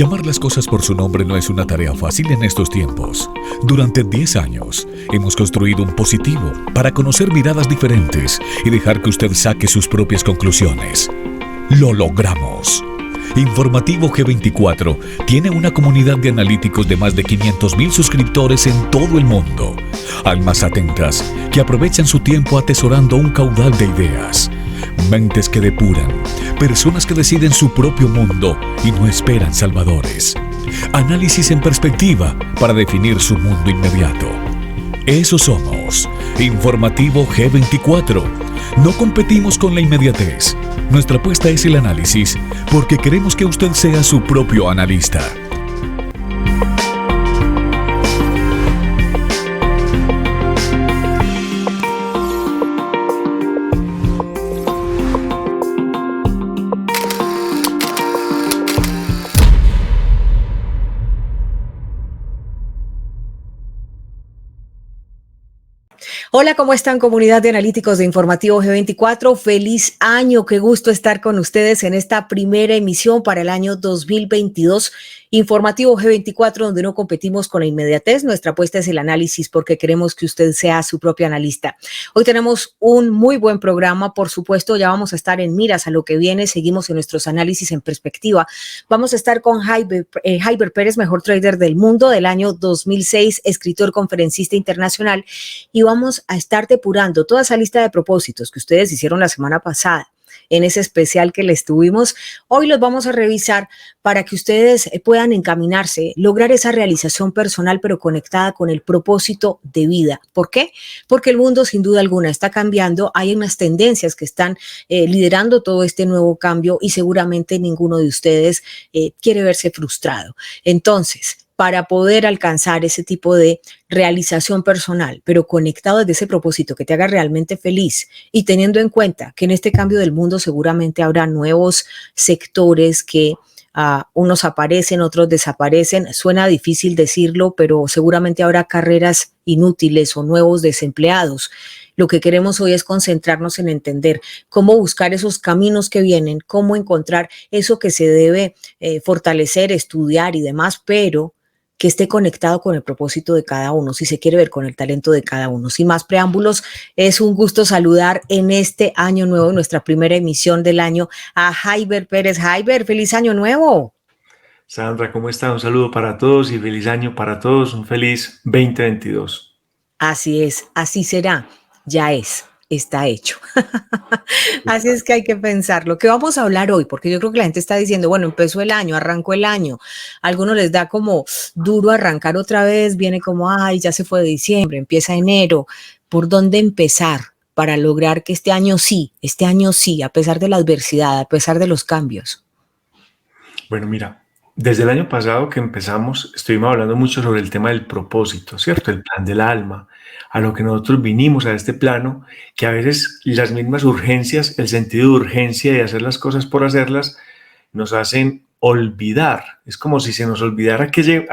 Llamar las cosas por su nombre no es una tarea fácil en estos tiempos. Durante 10 años, hemos construido un positivo para conocer miradas diferentes y dejar que usted saque sus propias conclusiones. ¡Lo logramos! Informativo G24 tiene una comunidad de analíticos de más de 500,000 suscriptores en todo el mundo. Almas atentas que aprovechan su tiempo atesorando un caudal de ideas. Mentes que depuran, personas que deciden su propio mundo y no esperan salvadores. Análisis en perspectiva para definir su mundo inmediato. Eso somos. Informativo G24. No competimos con la inmediatez. Nuestra apuesta es el análisis, porque queremos que usted sea su propio analista. Hola, ¿cómo están, comunidad de analíticos de Informativo G24? Feliz año, qué gusto estar con ustedes en esta primera emisión para el año 2022. Informativo G24, donde no competimos con la inmediatez. Nuestra apuesta es el análisis, porque queremos que usted sea su propio analista. Hoy tenemos un muy buen programa, por supuesto, ya vamos a estar en miras a lo que viene, seguimos en nuestros análisis en perspectiva. Vamos a estar con Jaiber Pérez, mejor trader del mundo del año 2006, escritor, conferencista internacional, y vamos a estar depurando toda esa lista de propósitos que ustedes hicieron la semana pasada en ese especial que les tuvimos. Hoy los vamos a revisar para que ustedes puedan encaminarse, lograr esa realización personal, pero conectada con el propósito de vida. ¿Por qué? Porque el mundo sin duda alguna está cambiando, hay unas tendencias que están liderando todo este nuevo cambio y seguramente ninguno de ustedes quiere verse frustrado. Entonces, para poder alcanzar ese tipo de realización personal, pero conectado desde ese propósito que te haga realmente feliz y teniendo en cuenta que en este cambio del mundo seguramente habrá nuevos sectores que unos aparecen, otros desaparecen. Suena difícil decirlo, pero seguramente habrá carreras inútiles o nuevos desempleados. Lo que queremos hoy es concentrarnos en entender cómo buscar esos caminos que vienen, cómo encontrar eso que se debe fortalecer, estudiar y demás, pero que esté conectado con el propósito de cada uno, si se quiere ver con el talento de cada uno. Sin más preámbulos, es un gusto saludar en este año nuevo, en nuestra primera emisión del año, a Jaiber Pérez. Jaiber, feliz año nuevo. Sandra, ¿cómo está? Un saludo para todos y feliz año para todos. Un feliz 2022. Así es, así será, ya es. Está hecho. Así es que hay que pensarlo. ¿Qué vamos a hablar hoy? Porque yo creo que la gente está diciendo, bueno, empezó el año, arrancó el año. A algunos les da como duro arrancar otra vez, viene como, ay, ya se fue de diciembre, empieza enero. ¿Por dónde empezar para lograr que este año sí, a pesar de la adversidad, a pesar de los cambios? Bueno, mira, desde el año pasado que empezamos, estuvimos hablando mucho sobre el tema del propósito, ¿cierto? El plan del alma, a lo que nosotros vinimos a este plano, que a veces las mismas urgencias, el sentido de urgencia de hacer las cosas por hacerlas, nos hacen olvidar. Es como si se nos olvidara a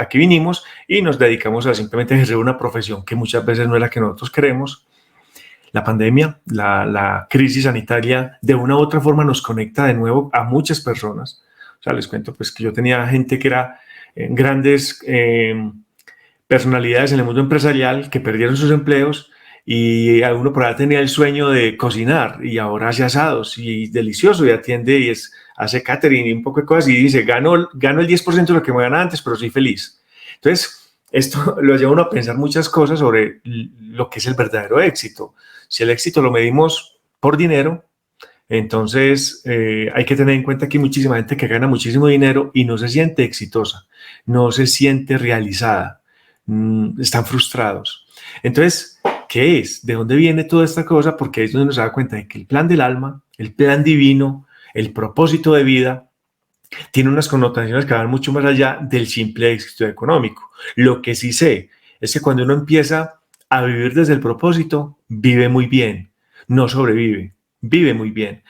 qué vinimos y nos dedicamos a simplemente ejercer una profesión que muchas veces no es la que nosotros queremos. La pandemia, la crisis sanitaria, de una u otra forma nos conecta de nuevo a muchas personas. O sea, les cuento pues que yo tenía gente que era grandes personalidades en el mundo empresarial que perdieron sus empleos y alguno por ahí tenía el sueño de cocinar y ahora hace asados y delicioso y atiende y hace catering y un poco de cosas y dice, gano el 10% de lo que me ganaba antes, pero soy feliz. Entonces, esto lo lleva a uno a pensar muchas cosas sobre lo que es el verdadero éxito. Si el éxito lo medimos por dinero, entonces hay que tener en cuenta que hay muchísima gente que gana muchísimo dinero y no se siente exitosa, no se siente realizada, están frustrados. Entonces, ¿qué es? ¿De dónde viene toda esta cosa? Porque ahí es donde nos da cuenta de que el plan del alma, el plan divino, el propósito de vida, tiene unas connotaciones que van mucho más allá del simple éxito económico. Lo que sí sé es que cuando uno empieza a vivir desde el propósito, vive muy bien, no sobrevive, vive muy bien.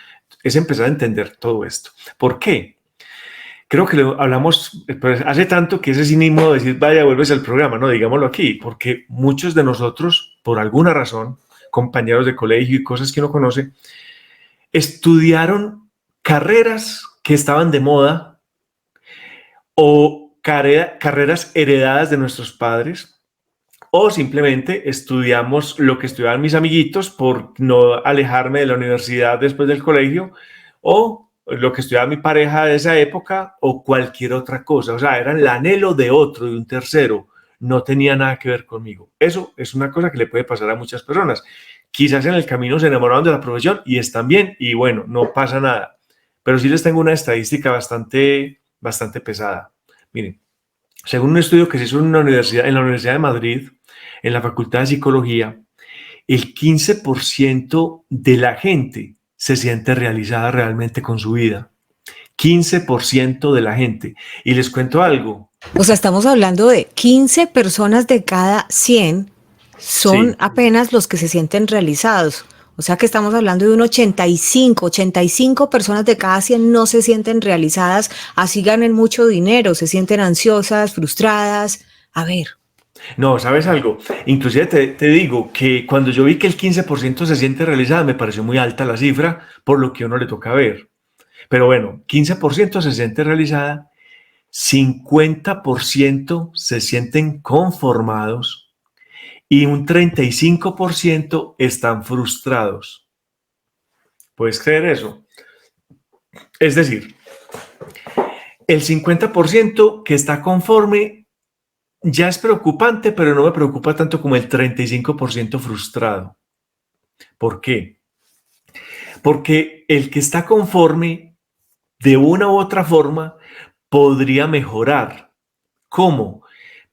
Es empezar a entender todo esto. ¿Por qué? Creo que lo hablamos pues, hace tanto que ese cinismo de decir, vaya, vuelves al programa, no, digámoslo aquí, porque muchos de nosotros, por alguna razón, compañeros de colegio y cosas que uno conoce, estudiaron carreras que estaban de moda o carreras heredadas de nuestros padres, o simplemente estudiamos lo que estudiaban mis amiguitos por no alejarme de la universidad después del colegio, o lo que estudiaba mi pareja de esa época, o cualquier otra cosa. O sea, era el anhelo de otro, de un tercero. No tenía nada que ver conmigo. Eso es una cosa que le puede pasar a muchas personas. Quizás en el camino se enamoraron de la profesión y están bien, y bueno, no pasa nada. Pero sí les tengo una estadística bastante pesada. Miren, según un estudio que se hizo en la Universidad de Madrid, en la Facultad de Psicología, el 15% de la gente se siente realizada realmente con su vida. 15% de la gente. Y les cuento algo. O sea, estamos hablando de 15 personas de cada 100 son apenas los que se sienten realizados. O sea que estamos hablando de un 85 personas de cada 100 no se sienten realizadas, así ganen mucho dinero, se sienten ansiosas, frustradas. A ver. No, ¿sabes algo? Inclusive te digo que cuando yo vi que el 15% se siente realizada, me pareció muy alta la cifra por lo que a uno le toca ver. Pero bueno, 15% se siente realizada, 50% se sienten conformados y un 35% están frustrados. ¿Puedes creer eso? Es decir, el 50% que está conforme ya es preocupante, pero no me preocupa tanto como el 35% frustrado. ¿Por qué? Porque el que está conforme, de una u otra forma, podría mejorar. ¿Cómo?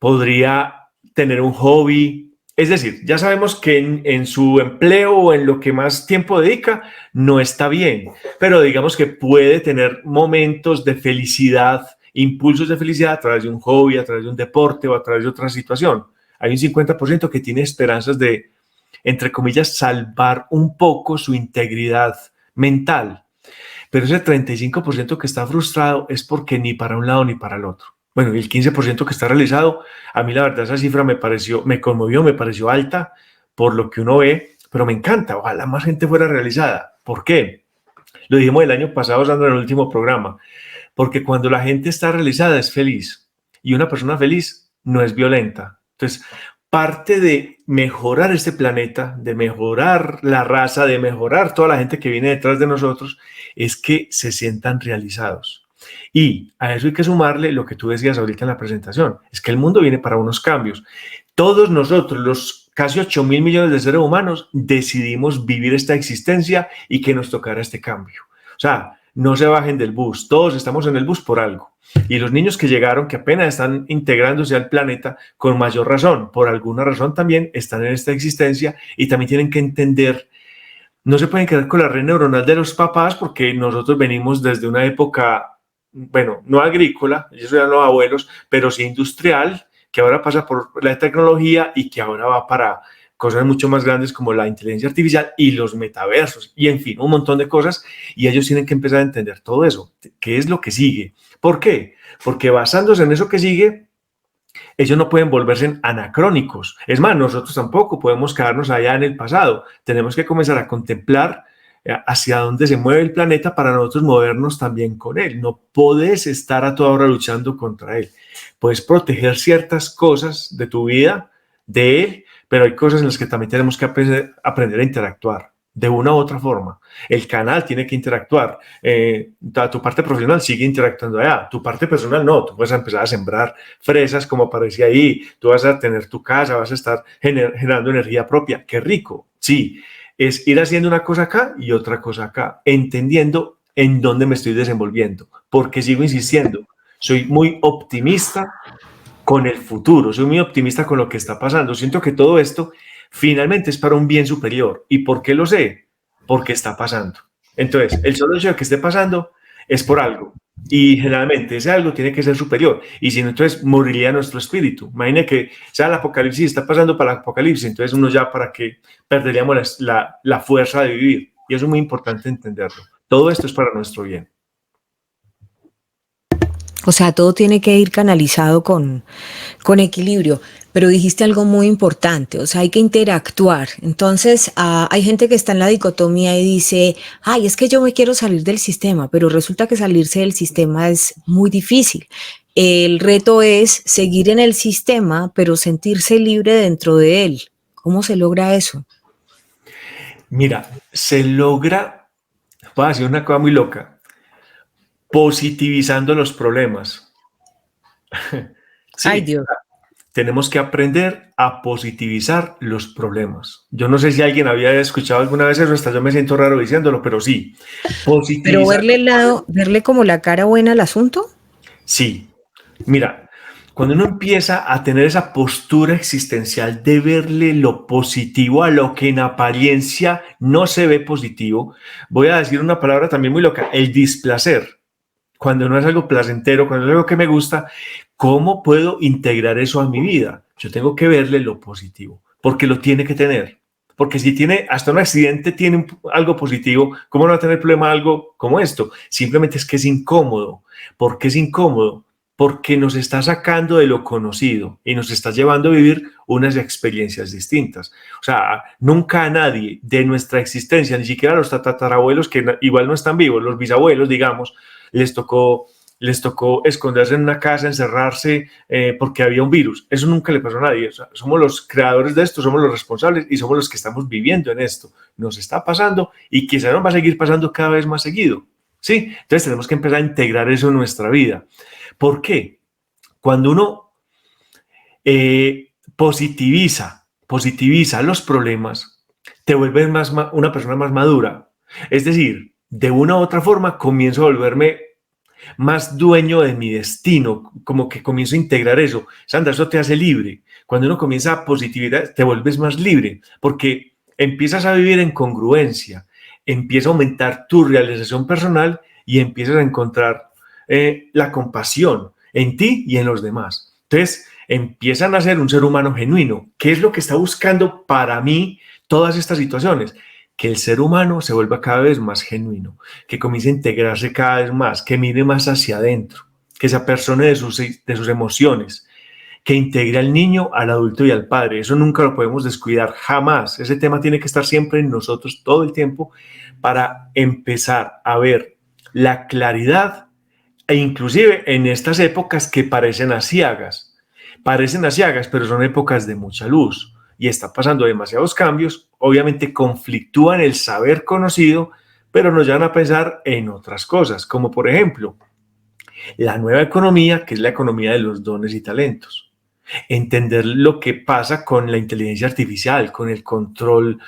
Podría tener un hobby. Es decir, ya sabemos que en su empleo o en lo que más tiempo dedica no está bien, pero digamos que puede tener momentos de felicidad, impulsos de felicidad a través de un hobby, a través de un deporte o a través de otra situación. Hay un 50% que tiene esperanzas de, entre comillas, salvar un poco su integridad mental. Pero ese 35% que está frustrado es porque ni para un lado ni para el otro. Bueno, y el 15% que está realizado, a mí la verdad esa cifra me conmovió, me pareció alta por lo que uno ve, pero me encanta, ojalá más gente fuera realizada. ¿Por qué? Lo dijimos el año pasado, Sandra, en el último programa, porque cuando la gente está realizada es feliz y una persona feliz no es violenta. Entonces, parte de mejorar este planeta, de mejorar la raza, de mejorar toda la gente que viene detrás de nosotros, es que se sientan realizados. Y a eso hay que sumarle lo que tú decías ahorita en la presentación, es que el mundo viene para unos cambios. Todos nosotros, los casi 8.000 millones de seres humanos, decidimos vivir esta existencia y que nos tocara este cambio. O sea, no se bajen del bus, todos estamos en el bus por algo. Y los niños que llegaron, que apenas están integrándose al planeta, con mayor razón, por alguna razón también están en esta existencia y también tienen que entender. No se pueden quedar con la red neuronal de los papás porque nosotros venimos desde una época, bueno, no agrícola, eso eran los abuelos, pero sí industrial, que ahora pasa por la tecnología y que ahora va para cosas mucho más grandes como la inteligencia artificial y los metaversos y en fin, un montón de cosas, y ellos tienen que empezar a entender todo eso. ¿Qué es lo que sigue? ¿Por qué? Porque basándose en eso que sigue, ellos no pueden volverse anacrónicos. Es más, nosotros tampoco podemos quedarnos allá en el pasado. Tenemos que comenzar a contemplar hacia dónde se mueve el planeta para nosotros movernos también con él. No puedes estar a toda hora luchando contra él. Puedes proteger ciertas cosas de tu vida, de él, pero hay cosas en las que también tenemos que aprender a interactuar de una u otra forma. El canal tiene que interactuar. Tu parte profesional sigue interactuando allá. Tu parte personal no. Tú vas a empezar a sembrar fresas como aparecía ahí. Tú vas a tener tu casa, vas a estar generando energía propia. ¡Qué rico! Sí, es ir haciendo una cosa acá y otra cosa acá, entendiendo en dónde me estoy desenvolviendo. Porque sigo insistiendo, soy muy optimista con el futuro, soy muy optimista con lo que está pasando. Siento que todo esto finalmente es para un bien superior. ¿Y por qué lo sé? Porque está pasando. Entonces, el solo hecho de que esté pasando es por algo. Y generalmente ese algo tiene que ser superior. Y si no, entonces moriría nuestro espíritu. Imagine que sea el apocalipsis, está pasando para el apocalipsis, entonces uno ya para qué perderíamos la fuerza de vivir. Y eso es muy importante entenderlo. Todo esto es para nuestro bien. O sea, todo tiene que ir canalizado con equilibrio. Pero dijiste algo muy importante, o sea, hay que interactuar. Entonces, hay gente que está en la dicotomía y dice, ay, es que yo me quiero salir del sistema, pero resulta que salirse del sistema es muy difícil. El reto es seguir en el sistema, pero sentirse libre dentro de él. ¿Cómo se logra eso? Mira, se logra, voy a decir una cosa muy loca, positivizando los problemas. Ay, Sí, Dios. tenemos que aprender a positivizar los problemas. Yo no sé si alguien había escuchado alguna vez eso, hasta yo me siento raro diciéndolo, pero sí, Pero positivizar verle los el problemas. lado, verle como la cara buena al asunto. Sí, mira, cuando uno empieza a tener esa postura existencial de verle lo positivo a lo que en apariencia no se ve positivo, voy a decir una palabra también muy loca, el displacer. Cuando no es algo placentero, cuando es algo que me gusta, ¿cómo puedo integrar eso a mi vida? Yo tengo que verle lo positivo, porque lo tiene que tener. Porque si tiene hasta un accidente, tiene algo positivo, ¿cómo no va a tener problema algo como esto? Simplemente es que es incómodo. ¿Por qué es incómodo? Porque nos está sacando de lo conocido y nos está llevando a vivir unas experiencias distintas. O sea, nunca a nadie de nuestra existencia, ni siquiera a los tatarabuelos que igual no están vivos, los bisabuelos, digamos, les tocó, les tocó esconderse en una casa, encerrarse porque había un virus. Eso nunca le pasó a nadie. O sea, somos los creadores de esto, somos los responsables y somos los que estamos viviendo en esto. Nos está pasando y quizá nos va a seguir pasando cada vez más seguido. ¿Sí? Entonces tenemos que empezar a integrar eso en nuestra vida. ¿Por qué? Cuando uno positiviza los problemas, te vuelves una persona más madura. Es decir, de una u otra forma comienzo a volverme más dueño de mi destino, como que comienzo a integrar eso. Sandra, eso te hace libre. Cuando uno comienza a positividad, te vuelves más libre, porque empiezas a vivir en congruencia, empieza a aumentar tu realización personal y empiezas a encontrar la compasión en ti y en los demás. Entonces, empiezan a ser un ser humano genuino. ¿Qué es lo que está buscando para mí todas estas situaciones? Que el ser humano se vuelva cada vez más genuino, que comience a integrarse cada vez más, que mire más hacia adentro, que se apersone de sus emociones, que integre al niño, al adulto y al padre. Eso nunca lo podemos descuidar, jamás. Ese tema tiene que estar siempre en nosotros todo el tiempo para empezar a ver la claridad e inclusive en estas épocas que parecen asiagas, pero son épocas de mucha luz y está pasando demasiados cambios, obviamente conflictúan el saber conocido, pero nos llevan a pensar en otras cosas, como por ejemplo, la nueva economía, que es la economía de los dones y talentos. Entender lo que pasa con la inteligencia artificial, con el control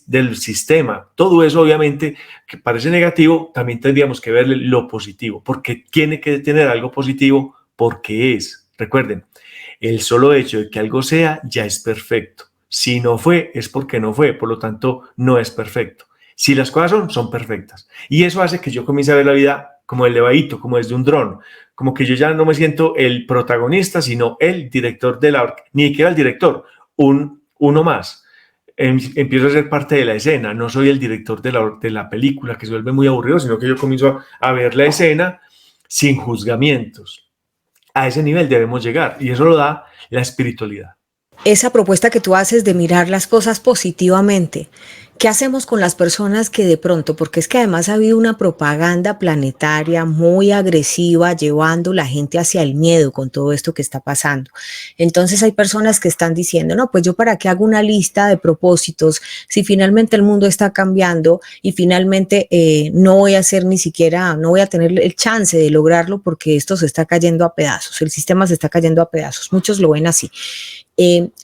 del sistema. Todo eso, obviamente, que parece negativo, también tendríamos que verle lo positivo, porque tiene que tener algo positivo, porque es. Recuerden, el solo hecho de que algo sea ya es perfecto. Si no fue, es porque no fue, por lo tanto, no es perfecto. Si las cosas son perfectas. Y eso hace que yo comience a ver la vida como elevadito, como desde un dron, como que yo ya no me siento el protagonista, sino el director de la orquesta, ni siquiera el director, uno más. Empiezo a ser parte de la escena, no soy el director de la película, que se vuelve muy aburrido, sino que yo comienzo a ver la escena sin juzgamientos. A ese nivel debemos llegar y eso lo da la espiritualidad. Esa propuesta que tú haces de mirar las cosas positivamente, ¿qué hacemos con las personas que de pronto, porque es que además ha habido una propaganda planetaria muy agresiva llevando la gente hacia el miedo con todo esto que está pasando? Entonces hay personas que están diciendo, no, pues yo para qué hago una lista de propósitos si finalmente el mundo está cambiando y finalmente no voy a hacer ni siquiera, no voy a tener el chance de lograrlo porque esto se está cayendo a pedazos, el sistema se está cayendo a pedazos, muchos lo ven así.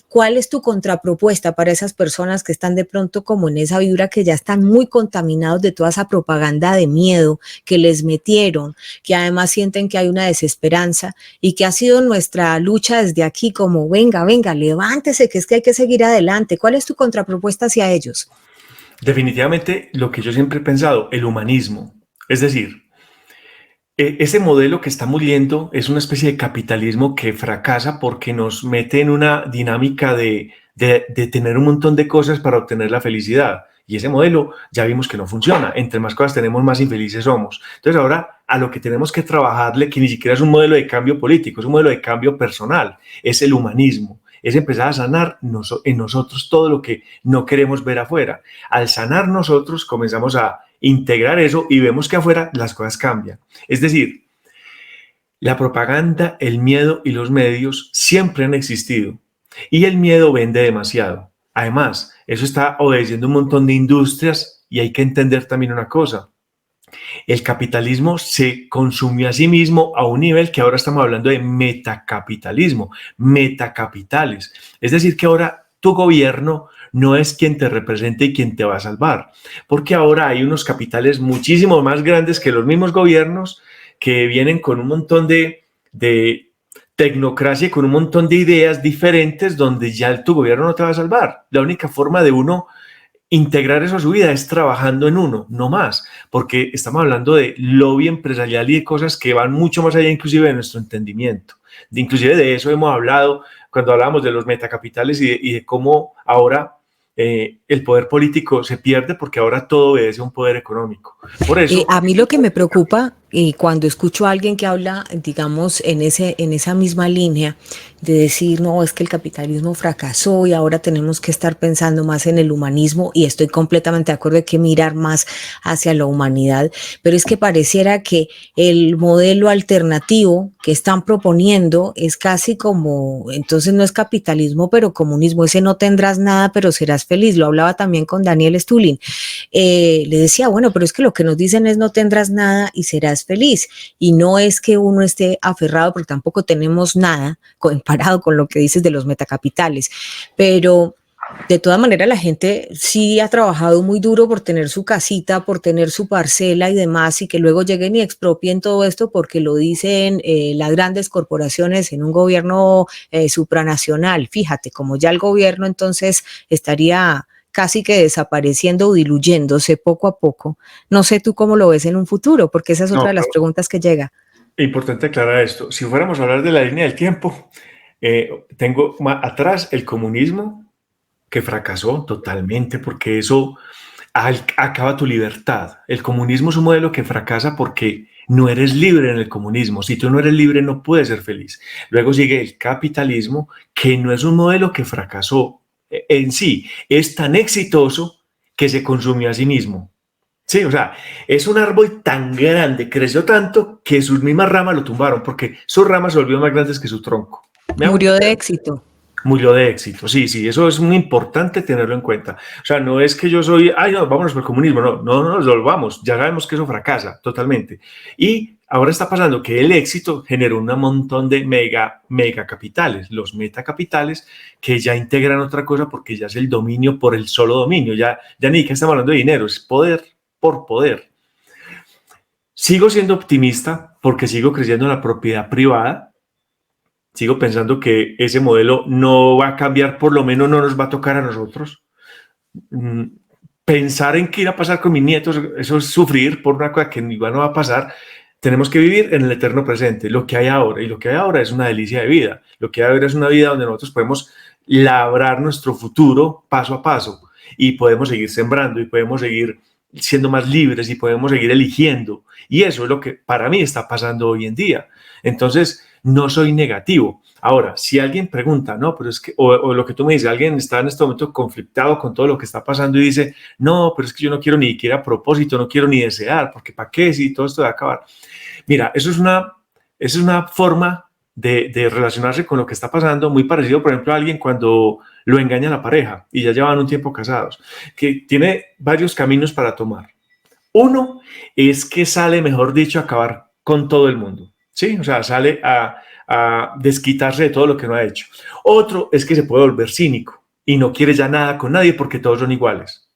¿Cuál es tu contrapropuesta para esas personas que están de pronto como en esa vibra, que ya están muy contaminados de toda esa propaganda de miedo que les metieron, que además sienten que hay una desesperanza y que ha sido nuestra lucha desde aquí como venga, levántese, que es que hay que seguir adelante? ¿Cuál es tu contrapropuesta hacia ellos? Definitivamente lo que yo siempre he pensado, el humanismo. Es decir, ese modelo que estamos viendo es una especie de capitalismo que fracasa porque nos mete en una dinámica de tener un montón de cosas para obtener la felicidad. Y ese modelo ya vimos que no funciona. Entre más cosas tenemos, más infelices somos. Entonces ahora a lo que tenemos que trabajarle, que ni siquiera es un modelo de cambio político, es un modelo de cambio personal, es el humanismo. Es empezar a sanar en nosotros todo lo que no queremos ver afuera. Al sanar nosotros comenzamos a integrar eso y vemos que afuera las cosas cambian. Es decir, La propaganda, el miedo y los medios siempre han existido y el miedo vende demasiado. Además, eso está obedeciendo un montón de industrias y hay que entender también una cosa. El capitalismo se consumió a sí mismo a un nivel que ahora estamos hablando de metacapitalismo, metacapitales. Es decir, que ahora tu gobierno no es quien te representa y quien te va a salvar, porque ahora hay unos capitales muchísimo más grandes que los mismos gobiernos que vienen con un montón de tecnocracia y con un montón de ideas diferentes donde ya tu gobierno no te va a salvar. La única forma de uno integrar eso a su vida es trabajando en uno, no más, porque estamos hablando de lobby empresarial y de cosas que van mucho más allá inclusive de nuestro entendimiento. Inclusive de eso hemos hablado cuando hablamos de los metacapitales y de cómo ahora el poder político se pierde porque ahora todo obedece a un poder económico. Por eso, A mí lo que me preocupa cuando escucho a alguien que habla, digamos, en esa misma línea de decir, no, es que el capitalismo fracasó y ahora tenemos que estar pensando más en el humanismo, y estoy completamente de acuerdo, hay que mirar más hacia la humanidad, pero es que pareciera que el modelo alternativo que están proponiendo es casi como, entonces no es capitalismo, pero comunismo, ese no tendrás nada, pero serás feliz. Lo hablaba también con Daniel Stulin. Le decía, bueno, pero es que lo que nos dicen es no tendrás nada y serás feliz, y no es que uno esté aferrado porque tampoco tenemos nada comparado con lo que dices de los metacapitales, pero de todas maneras la gente sí ha trabajado muy duro por tener su casita, por tener su parcela y demás, y que luego lleguen y expropien todo esto porque lo dicen las grandes corporaciones en un gobierno supranacional. Fíjate, como ya el gobierno entonces estaría casi que desapareciendo o diluyéndose poco a poco. No sé tú cómo lo ves en un futuro, porque esa es otra de las preguntas que llega. Importante aclarar esto. Si fuéramos a hablar de la línea del tiempo, tengo atrás el comunismo, que fracasó totalmente porque eso acaba tu libertad. El comunismo es un modelo que fracasa porque no eres libre en el comunismo. Si tú no eres libre, no puedes ser feliz. Luego sigue el capitalismo, que no es un modelo que fracasó en sí, es tan exitoso que se consumió a sí mismo. Sí, o sea, es un árbol tan grande, creció tanto que sus mismas ramas lo tumbaron porque sus ramas se volvieron más grandes que su tronco. Murió de éxito. Murió de éxito, sí, eso es muy importante tenerlo en cuenta. O sea, no es que yo soy, ay, no, vámonos por el comunismo, no nos volvamos, ya sabemos que eso fracasa totalmente. Y ahora está pasando que el éxito generó un montón de mega capitales, los metacapitales, que ya integran otra cosa porque ya es el dominio por el solo dominio, ya ni que estamos hablando de dinero, es poder por poder. Sigo siendo optimista porque sigo creyendo en la propiedad privada. Sigo pensando que ese modelo no va a cambiar, por lo menos no nos va a tocar a nosotros. Pensar en qué irá a pasar con mis nietos, eso es sufrir por una cosa que igual no va a pasar. Tenemos que vivir en el eterno presente, lo que hay ahora, y lo que hay ahora es una delicia de vida. Lo que hay ahora es una vida donde nosotros podemos labrar nuestro futuro paso a paso y podemos seguir sembrando y podemos seguir siendo más libres y podemos seguir eligiendo. Y eso es lo que para mí está pasando hoy en día. Entonces, no soy negativo. Ahora, si alguien pregunta, no, pero es que, o lo que tú me dices, alguien está en este momento conflictado con todo lo que está pasando y dice, no, pero es que yo no quiero ni siquiera a propósito, no quiero ni desear, porque ¿para qué si todo esto va a acabar? Mira, eso es una forma de relacionarse con lo que está pasando, muy parecido, por ejemplo, a alguien cuando lo engaña a la pareja y ya llevan un tiempo casados, que tiene varios caminos para tomar. Uno es que sale, mejor dicho, a acabar con todo el mundo. Sí, o sea, sale a desquitarse de todo lo que no ha hecho. Otro es que se puede volver cínico y no quiere ya nada con nadie porque todos son iguales.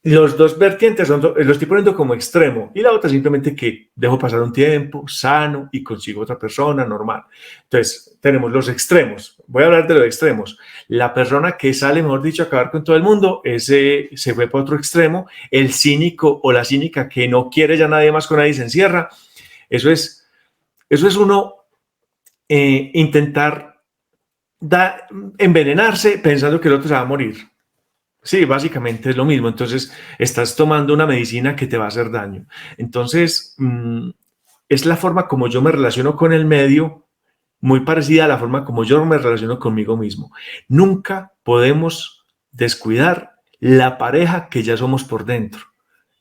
Los dos vertientes los estoy poniendo como extremo y la otra simplemente que dejo pasar un tiempo, sano y consigo otra persona normal. Entonces, tenemos los extremos. Voy a hablar de los extremos. La persona que sale, mejor dicho, a acabar con todo el mundo, ese se fue para otro extremo. El cínico o la cínica que no quiere ya nadie más con nadie se encierra. Eso es uno intentar envenenarse pensando que el otro se va a morir. Sí, básicamente es lo mismo. Entonces, estás tomando una medicina que te va a hacer daño. Entonces, es la forma como yo me relaciono con el medio, muy parecida a la forma como yo me relaciono conmigo mismo. Nunca podemos descuidar la pareja que ya somos por dentro.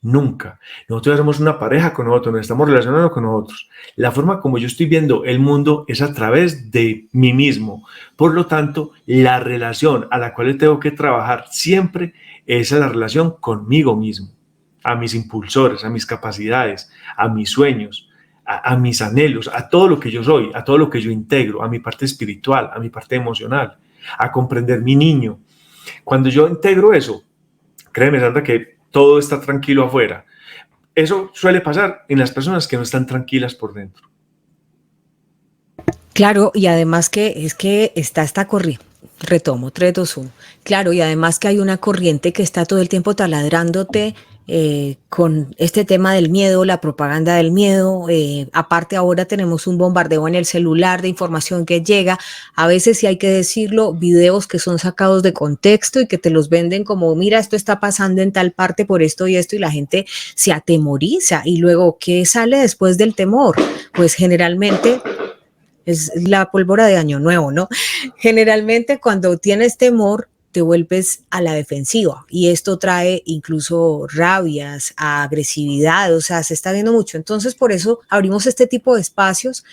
Nunca. Nosotros somos una pareja con nosotros, nos estamos relacionando con nosotros. La forma como yo estoy viendo el mundo es a través de mí mismo. Por lo tanto, la relación a la cual tengo que trabajar siempre es la relación conmigo mismo, a mis impulsores, a mis capacidades, a mis sueños, a mis anhelos, a todo lo que yo soy, a todo lo que yo integro, a mi parte espiritual, a mi parte emocional, a comprender mi niño. Cuando yo integro eso, créeme, Sandra, que todo está tranquilo afuera. Eso suele pasar en las personas que no están tranquilas por dentro. Claro, y además que es que está esta corriente. Retomo, 3, 2, 1. Claro, y además que hay una corriente que está todo el tiempo taladrándote con este tema del miedo, la propaganda del miedo. Aparte ahora tenemos un bombardeo en el celular de información que llega. A veces, sí hay que decirlo, videos que son sacados de contexto y que te los venden como, mira, esto está pasando en tal parte por esto y esto, y la gente se atemoriza. Y luego, ¿qué sale después del temor? Pues generalmente es la pólvora de Año Nuevo, ¿no? Generalmente cuando tienes temor te vuelves a la defensiva y esto trae incluso rabias, agresividad, o sea, se está viendo mucho. Entonces, por eso abrimos este tipo de espacios,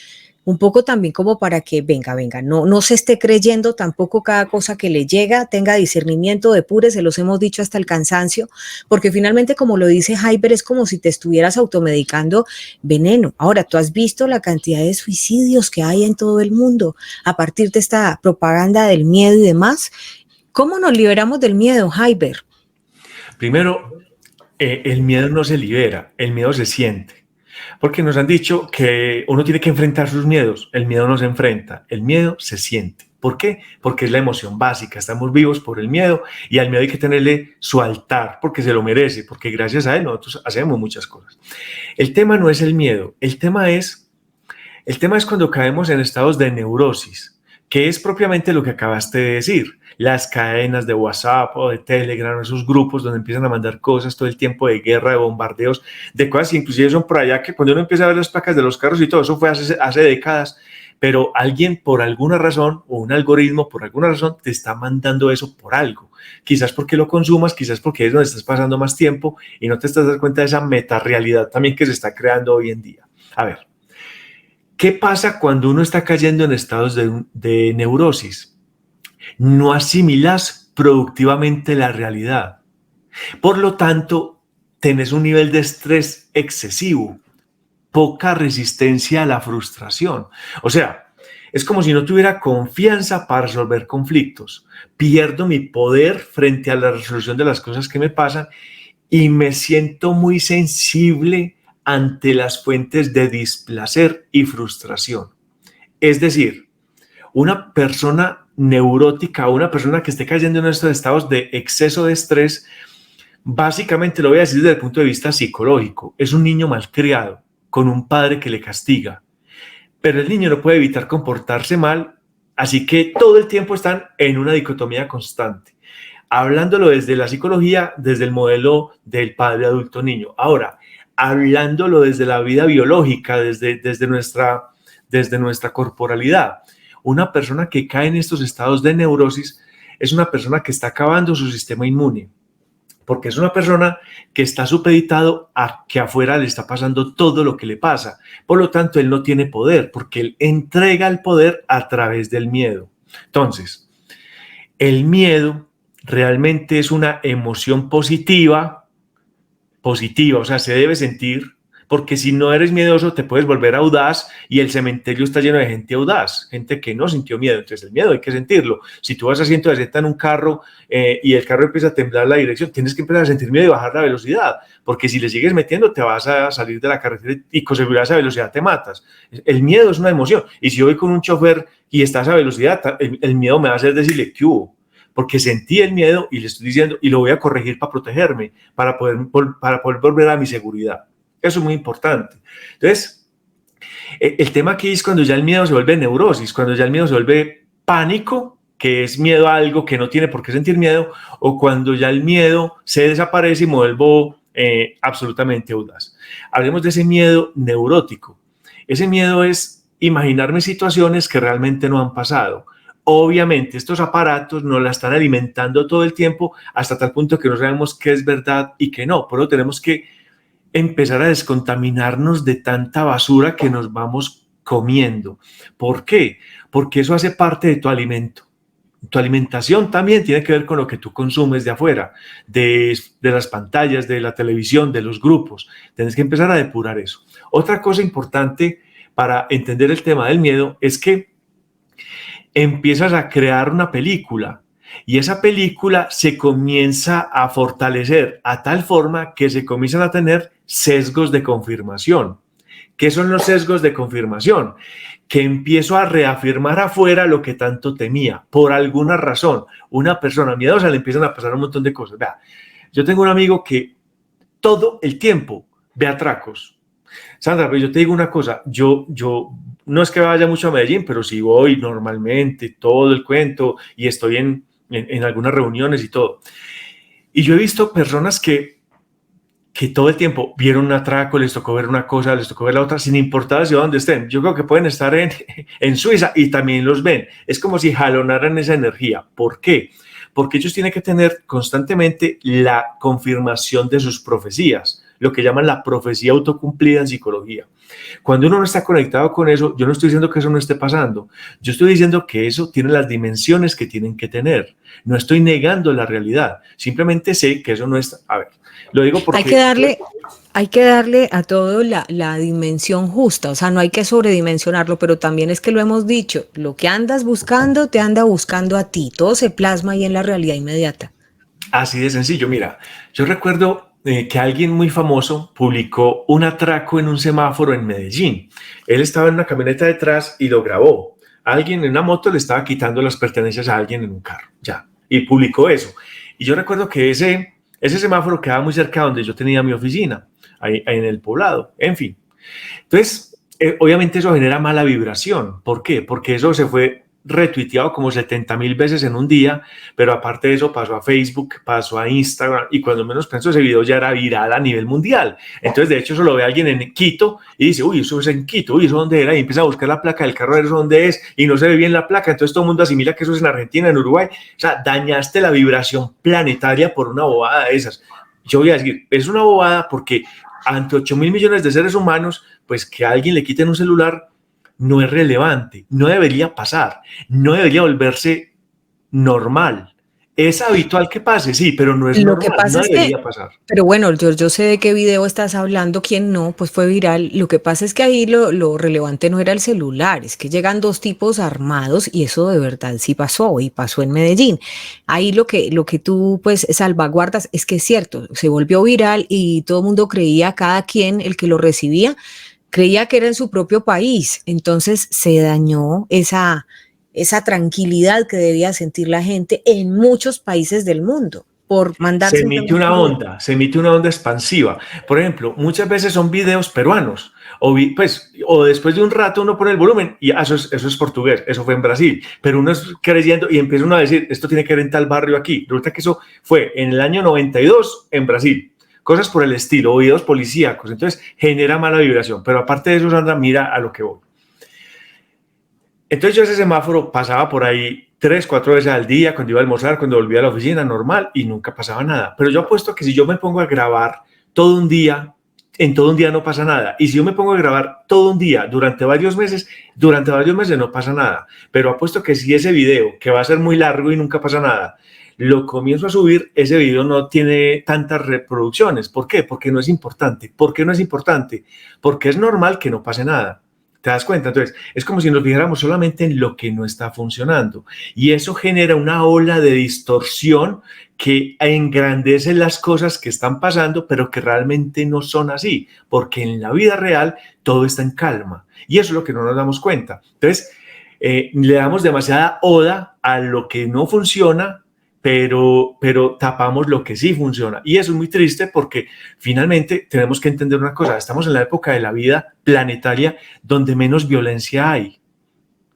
un poco también como para que venga, no se esté creyendo tampoco cada cosa que le llega, tenga discernimiento, depure, se los hemos dicho hasta el cansancio, porque finalmente, como lo dice Jaiber, es como si te estuvieras automedicando veneno. Ahora, tú has visto la cantidad de suicidios que hay en todo el mundo a partir de esta propaganda del miedo y demás. ¿Cómo nos liberamos del miedo, Jaiber? Primero, el miedo no se libera, el miedo se siente. Porque nos han dicho que uno tiene que enfrentar sus miedos. El miedo no se enfrenta, el miedo se siente. ¿Por qué? Porque es la emoción básica. Estamos vivos por el miedo y al miedo hay que tenerle su altar porque se lo merece, porque gracias a él nosotros hacemos muchas cosas. El tema no es el miedo, el tema es cuando caemos en estados de neurosis, que es propiamente lo que acabaste de decir. Las cadenas de WhatsApp o de Telegram, esos grupos donde empiezan a mandar cosas todo el tiempo de guerra, de bombardeos, de cosas que inclusive son por allá que cuando uno empieza a ver las placas de los carros y todo eso fue hace décadas, pero alguien por alguna razón o un algoritmo por alguna razón te está mandando eso por algo. Quizás porque lo consumas, quizás porque es donde estás pasando más tiempo y no te estás dando cuenta de esa metarealidad también que se está creando hoy en día. A ver, ¿qué pasa cuando uno está cayendo en estados de neurosis? No asimilas productivamente la realidad. Por lo tanto, tenés un nivel de estrés excesivo, poca resistencia a la frustración. O sea, es como si no tuviera confianza para resolver conflictos. Pierdo mi poder frente a la resolución de las cosas que me pasan y me siento muy sensible ante las fuentes de displacer y frustración. Es decir, una persona neurótica, una persona que esté cayendo en estos estados de exceso de estrés, básicamente lo voy a decir desde el punto de vista psicológico, es un niño malcriado, con un padre que le castiga, pero el niño no puede evitar comportarse mal, así que todo el tiempo están en una dicotomía constante, hablándolo desde la psicología, desde el modelo del padre adulto niño. Ahora, hablándolo desde la vida biológica, desde nuestra corporalidad. Una persona que cae en estos estados de neurosis es una persona que está acabando su sistema inmune, porque es una persona que está supeditado a que afuera le está pasando todo lo que le pasa. Por lo tanto, él no tiene poder, porque él entrega el poder a través del miedo. Entonces, el miedo realmente es una emoción positiva, o sea, se debe sentir, porque si no eres miedoso te puedes volver audaz y el cementerio está lleno de gente audaz, gente que no sintió miedo. Entonces el miedo hay que sentirlo. Si tú vas a 160 en un carro y el carro empieza a temblar la dirección, tienes que empezar a sentir miedo y bajar la velocidad, porque si le sigues metiendo te vas a salir de la carretera y con seguridad a esa velocidad te matas. El miedo es una emoción y si yo voy con un chofer y está a esa velocidad, el miedo me va a hacer decirle ¿qué hubo? Porque sentí el miedo y le estoy diciendo y lo voy a corregir para protegerme, para poder volver a mi seguridad. Eso es muy importante. Entonces, el tema aquí es cuando ya el miedo se vuelve neurosis, cuando ya el miedo se vuelve pánico, que es miedo a algo que no tiene por qué sentir miedo, o cuando ya el miedo se desaparece y me vuelvo absolutamente audaz. Hablemos de ese miedo neurótico. Ese miedo es imaginarme situaciones que realmente no han pasado obviamente estos aparatos nos la están alimentando todo el tiempo hasta tal punto que no sabemos qué es verdad y qué no. Por eso tenemos que empezar a descontaminarnos de tanta basura que nos vamos comiendo. ¿Por qué? Porque eso hace parte de tu alimento. Tu alimentación también tiene que ver con lo que tú consumes de afuera, de las pantallas, de la televisión, de los grupos. Tienes que empezar a depurar eso. Otra cosa importante para entender el tema del miedo es que empiezas a crear una película y esa película se comienza a fortalecer a tal forma que se comienzan a tener sesgos de confirmación. ¿Qué son los sesgos de confirmación? Que empiezo a reafirmar afuera lo que tanto temía. Por alguna razón, una persona miedosa le empiezan a pasar un montón de cosas. Vea, yo tengo un amigo que todo el tiempo ve atracos. Sandra, pero yo te digo una cosa, yo no es que vaya mucho a Medellín, pero sí voy normalmente, todo el cuento, y estoy en algunas reuniones y todo. Y yo he visto personas que todo el tiempo vieron un atraco, les tocó ver una cosa, les tocó ver la otra, sin importar hacia dónde estén. Yo creo que pueden estar en Suiza y también los ven. Es como si jalonaran esa energía. ¿Por qué? Porque ellos tienen que tener constantemente la confirmación de sus profecías, lo que llaman la profecía autocumplida en psicología. Cuando uno no está conectado con eso, yo no estoy diciendo que eso no esté pasando. Yo estoy diciendo que eso tiene las dimensiones que tienen que tener. No estoy negando la realidad. Simplemente sé que eso no está. A ver, lo digo porque hay que darle a todo la dimensión justa, o sea, no hay que sobredimensionarlo, pero también es que lo hemos dicho, lo que andas buscando te anda buscando a ti, todo se plasma ahí en la realidad inmediata. Así de sencillo, mira, yo recuerdo que alguien muy famoso publicó un atraco en un semáforo en Medellín. Él estaba en una camioneta detrás y lo grabó. Alguien en una moto le estaba quitando las pertenencias a alguien en un carro, ya, y publicó eso. Y yo recuerdo que ese semáforo quedaba muy cerca de donde yo tenía mi oficina, ahí en el Poblado, en fin. Entonces, obviamente eso genera mala vibración. ¿Por qué? Porque eso se fue retuiteado como 70,000 veces en un día, pero aparte de eso pasó a Facebook, pasó a Instagram y cuando menos pensó ese video ya era viral a nivel mundial. Entonces, de hecho, eso lo ve alguien en Quito y dice, uy, eso es en Quito, uy, ¿eso dónde era? Y empieza a buscar la placa del carro, ¿eso dónde es? Y no se ve bien la placa, entonces todo el mundo asimila que eso es en Argentina, en Uruguay. O sea, dañaste la vibración planetaria por una bobada de esas. Yo voy a decir, es una bobada porque ante 8,000 millones de seres humanos, pues que a alguien le quiten un celular no es relevante, no debería pasar, no debería volverse normal. Es habitual que pase, sí, pero no es normal, no debería pasar. Pero bueno, yo sé de qué video estás hablando, quién no, pues fue viral. Lo que pasa es que ahí lo relevante no era el celular, es que llegan dos tipos armados y eso de verdad sí pasó y pasó en Medellín. Ahí lo que tú pues salvaguardas es que es cierto, se volvió viral y todo el mundo creía, cada quien, el que lo recibía, creía que era en su propio país, entonces se dañó esa tranquilidad que debía sentir la gente en muchos países del mundo por mandar. Se emite una onda expansiva. Por ejemplo, muchas veces son videos peruanos o después de un rato uno pone el volumen y eso es portugués, eso fue en Brasil, pero uno es creyendo y empieza uno a decir, esto tiene que ver en tal barrio aquí. Resulta que eso fue en el año 92 en Brasil. Cosas por el estilo, o videos policíacos, entonces genera mala vibración. Pero aparte de eso, Sandra, mira a lo que voy. Entonces yo ese semáforo pasaba por ahí 3, 4 veces al día, cuando iba a almorzar, cuando volvía a la oficina, normal, y nunca pasaba nada. Pero yo apuesto que si yo me pongo a grabar todo un día, en todo un día no pasa nada. Y si yo me pongo a grabar todo un día durante varios meses no pasa nada. Pero apuesto que si ese video, que va a ser muy largo y nunca pasa nada, lo comienzo a subir, ese video no tiene tantas reproducciones. ¿Por qué? Porque no es importante. ¿Por qué no es importante? Porque es normal que no pase nada. ¿Te das cuenta? Entonces, es como si nos fijáramos solamente en lo que no está funcionando. Y eso genera una ola de distorsión que engrandece las cosas que están pasando, pero que realmente no son así. Porque en la vida real todo está en calma. Y eso es lo que no nos damos cuenta. Entonces, le damos demasiada oda a lo que no funciona, pero tapamos lo que sí funciona. Y eso es muy triste porque finalmente tenemos que entender una cosa, estamos en la época de la vida planetaria donde menos violencia hay.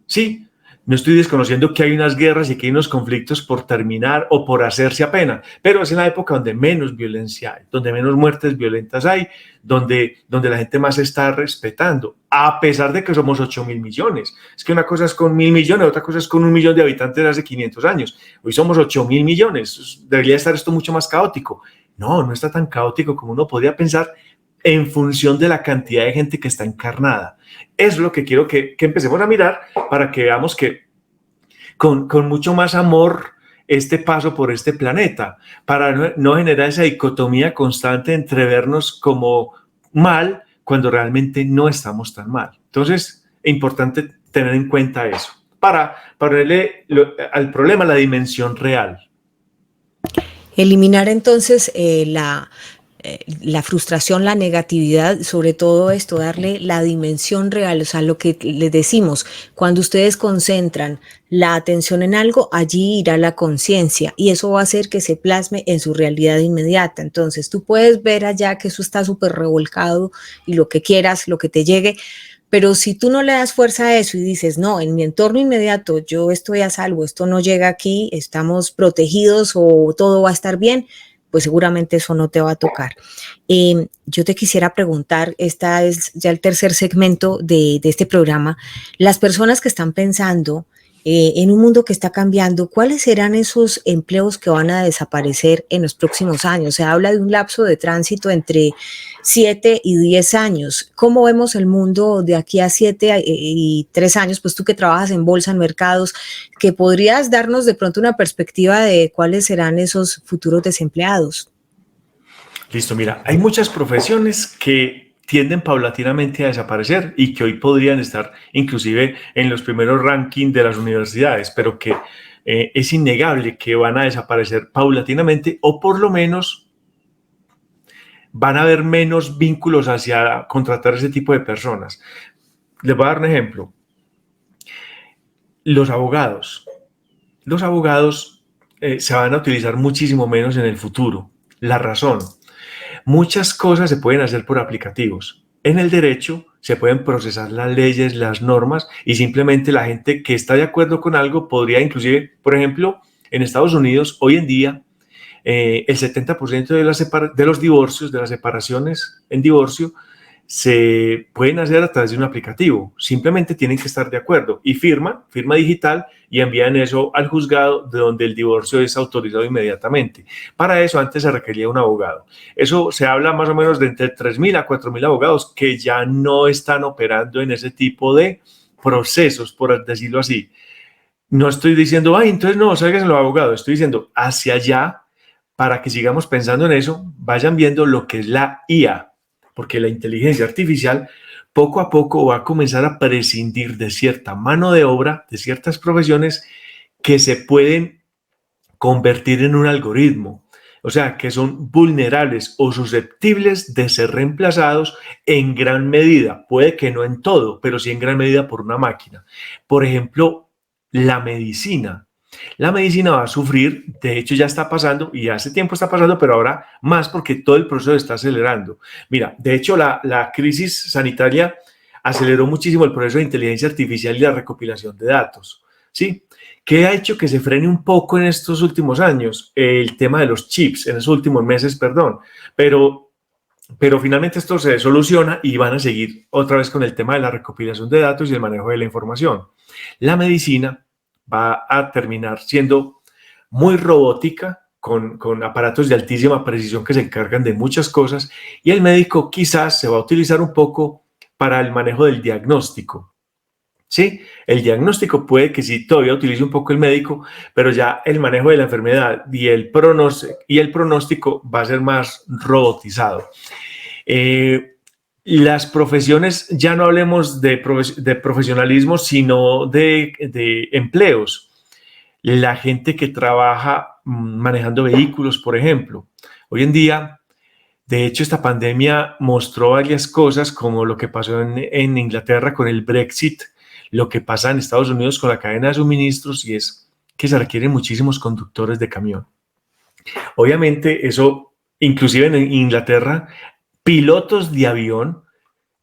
Sí, No estoy desconociendo que hay unas guerras y que hay unos conflictos por terminar o por hacerse apenas, pero es en la época donde menos violencia hay, donde menos muertes violentas hay, donde la gente más está respetando, a pesar de que somos 8.000 millones. Es que una cosa es con 1.000 millones, otra cosa es con 1 millón de habitantes hace 500 años. Hoy somos 8.000 millones. Debería estar esto mucho más caótico. No, no está tan caótico como uno podría pensar en función de la cantidad de gente que está encarnada. Es lo que quiero que empecemos a mirar para que veamos que con mucho más amor este paso por este planeta, para no generar esa dicotomía constante entre vernos como mal cuando realmente no estamos tan mal. Entonces, es importante tener en cuenta eso, para ponerle al problema la dimensión real. Eliminar entonces la frustración, la negatividad, sobre todo esto, darle la dimensión real, o sea, lo que les decimos, cuando ustedes concentran la atención en algo, allí irá la conciencia y eso va a hacer que se plasme en su realidad inmediata. Entonces tú puedes ver allá que eso está súper revolcado y lo que quieras, lo que te llegue, pero si tú no le das fuerza a eso y dices, no, en mi entorno inmediato yo estoy a salvo, esto no llega aquí, estamos protegidos o todo va a estar bien, pues seguramente eso no te va a tocar. Yo te quisiera preguntar, esta es ya el tercer segmento de este programa, las personas que están pensando en un mundo que está cambiando, ¿cuáles serán esos empleos que van a desaparecer en los próximos años? Se habla de un lapso de tránsito entre 7 y 10 años. ¿Cómo vemos el mundo de aquí a 7 y 3 años? Pues tú que trabajas en bolsa, en mercados, que podrías darnos de pronto una perspectiva de cuáles serán esos futuros desempleados. Listo, mira, hay muchas profesiones que tienden paulatinamente a desaparecer y que hoy podrían estar inclusive en los primeros rankings de las universidades, pero que es innegable que van a desaparecer paulatinamente o por lo menos van a haber menos vínculos hacia contratar ese tipo de personas. Les voy a dar un ejemplo. Los abogados. Los abogados se van a utilizar muchísimo menos en el futuro. La razón. Muchas cosas se pueden hacer por aplicativos. En el derecho se pueden procesar las leyes, las normas y simplemente la gente que está de acuerdo con algo podría inclusive, por ejemplo, en Estados Unidos hoy en día el 70% de los divorcios, de las separaciones en divorcio, se pueden hacer a través de un aplicativo. Simplemente tienen que estar de acuerdo y firma digital y envían eso al juzgado de donde el divorcio es autorizado inmediatamente. Para eso antes se requería un abogado. Eso se habla más o menos de entre 3.000 a 4.000 abogados que ya no están operando en ese tipo de procesos, por decirlo así. No estoy diciendo, ay, entonces no, salgan los abogados. Estoy diciendo hacia allá para que sigamos pensando en eso, vayan viendo lo que es la IA. Porque la inteligencia artificial poco a poco va a comenzar a prescindir de cierta mano de obra, de ciertas profesiones que se pueden convertir en un algoritmo. O sea, que son vulnerables o susceptibles de ser reemplazados en gran medida. Puede que no en todo, pero sí en gran medida por una máquina. Por ejemplo, la medicina. La medicina va a sufrir, de hecho ya está pasando y hace tiempo está pasando, pero ahora más porque todo el proceso está acelerando. Mira, de hecho la crisis sanitaria aceleró muchísimo el proceso de inteligencia artificial y la recopilación de datos, ¿sí? ¿Qué ha hecho que se frene un poco en estos últimos años? El tema de los chips, en esos últimos meses, perdón, pero finalmente esto se soluciona y van a seguir otra vez con el tema de la recopilación de datos y el manejo de la información. La medicina va a terminar siendo muy robótica, con aparatos de altísima precisión que se encargan de muchas cosas y el médico quizás se va a utilizar un poco para el manejo del diagnóstico. Sí, el diagnóstico puede que sí todavía utilice un poco el médico, pero ya el manejo de la enfermedad y el pronóstico va a ser más robotizado. Las profesiones, ya no hablemos de profesionalismo, sino de empleos. La gente que trabaja manejando vehículos, por ejemplo. Hoy en día, de hecho, esta pandemia mostró varias cosas, como lo que pasó en Inglaterra con el Brexit, lo que pasa en Estados Unidos con la cadena de suministros, y es que se requieren muchísimos conductores de camión. Obviamente, eso, inclusive en Inglaterra, pilotos de avión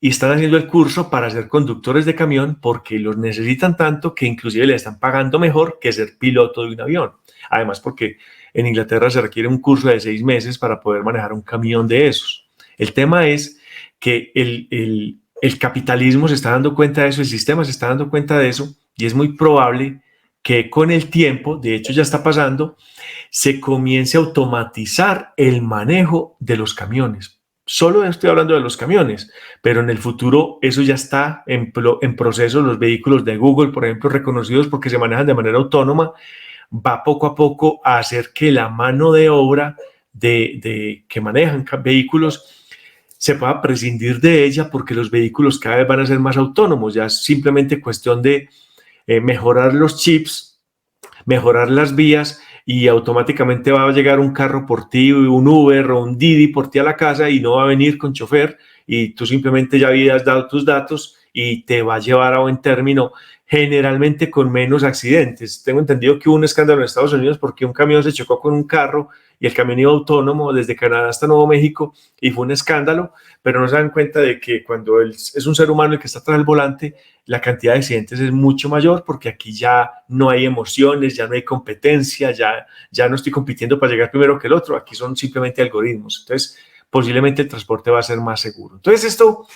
y están haciendo el curso para ser conductores de camión porque los necesitan tanto que inclusive le están pagando mejor que ser piloto de un avión. Además, porque en Inglaterra se requiere un curso de 6 meses para poder manejar un camión de esos. El tema es que el capitalismo se está dando cuenta de eso, el sistema se está dando cuenta de eso, y es muy probable que con el tiempo, de hecho ya está pasando, se comience a automatizar el manejo de los camiones. Solo estoy hablando de los camiones, pero en el futuro eso ya está en proceso. Los vehículos de Google, por ejemplo, reconocidos porque se manejan de manera autónoma, va poco a poco a hacer que la mano de obra que manejan vehículos se pueda prescindir de ella, porque los vehículos cada vez van a ser más autónomos. Ya es simplemente cuestión de mejorar los chips, mejorar las vías, y automáticamente va a llegar un carro por ti, un Uber o un Didi por ti a la casa, y no va a venir con chofer, y tú simplemente ya habías dado tus datos y te va a llevar a buen término, generalmente con menos accidentes. Tengo entendido que hubo un escándalo en Estados Unidos porque un camión se chocó con un carro y el camión iba autónomo desde Canadá hasta Nuevo México, y fue un escándalo, pero no se dan cuenta de que cuando es un ser humano el que está tras el volante, la cantidad de accidentes es mucho mayor, porque aquí ya no hay emociones, ya no hay competencia, ya no estoy compitiendo para llegar primero que el otro, aquí son simplemente algoritmos. Entonces, posiblemente el transporte va a ser más seguro. Entonces, esto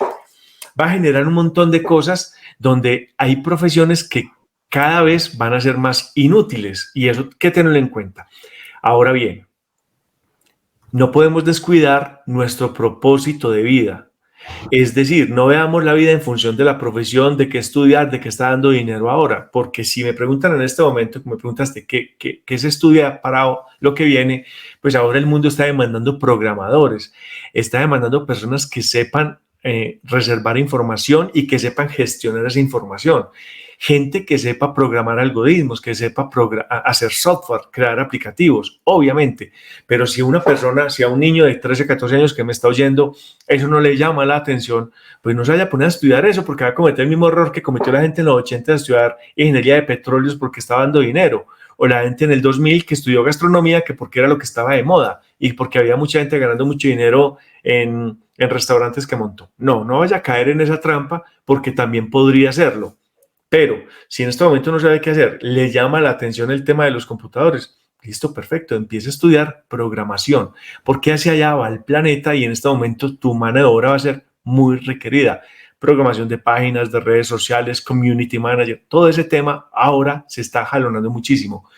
va a generar un montón de cosas donde hay profesiones que cada vez van a ser más inútiles, y eso hay que tenerlo en cuenta. Ahora bien, no podemos descuidar nuestro propósito de vida. Es decir, no veamos la vida en función de la profesión, de qué estudiar, de qué está dando dinero ahora, porque si me preguntan en este momento, como me preguntaste, ¿qué se estudia para lo que viene? Pues ahora el mundo está demandando programadores, está demandando personas que sepan reservar información y que sepan gestionar esa información. Gente que sepa programar algoritmos, que sepa hacer software, crear aplicativos, obviamente. Pero si una persona, si a un niño de 13, 14 años que me está oyendo, eso no le llama la atención, pues no se vaya a poner a estudiar eso, porque va a cometer el mismo error que cometió la gente en los 80 de estudiar ingeniería de petróleos porque estaba dando dinero, o la gente en el 2000 que estudió gastronomía que porque era lo que estaba de moda y porque había mucha gente ganando mucho dinero en restaurantes que montó. No vaya a caer en esa trampa, porque también podría hacerlo. Pero si en este momento no sabe qué hacer, le llama la atención el tema de los computadores, listo, perfecto, empieza a estudiar programación, porque hacia allá va el planeta, y en este momento tu mano de obra va a ser muy requerida. Programación de páginas, de redes sociales, community manager, todo ese tema ahora se está jalonando muchísimo.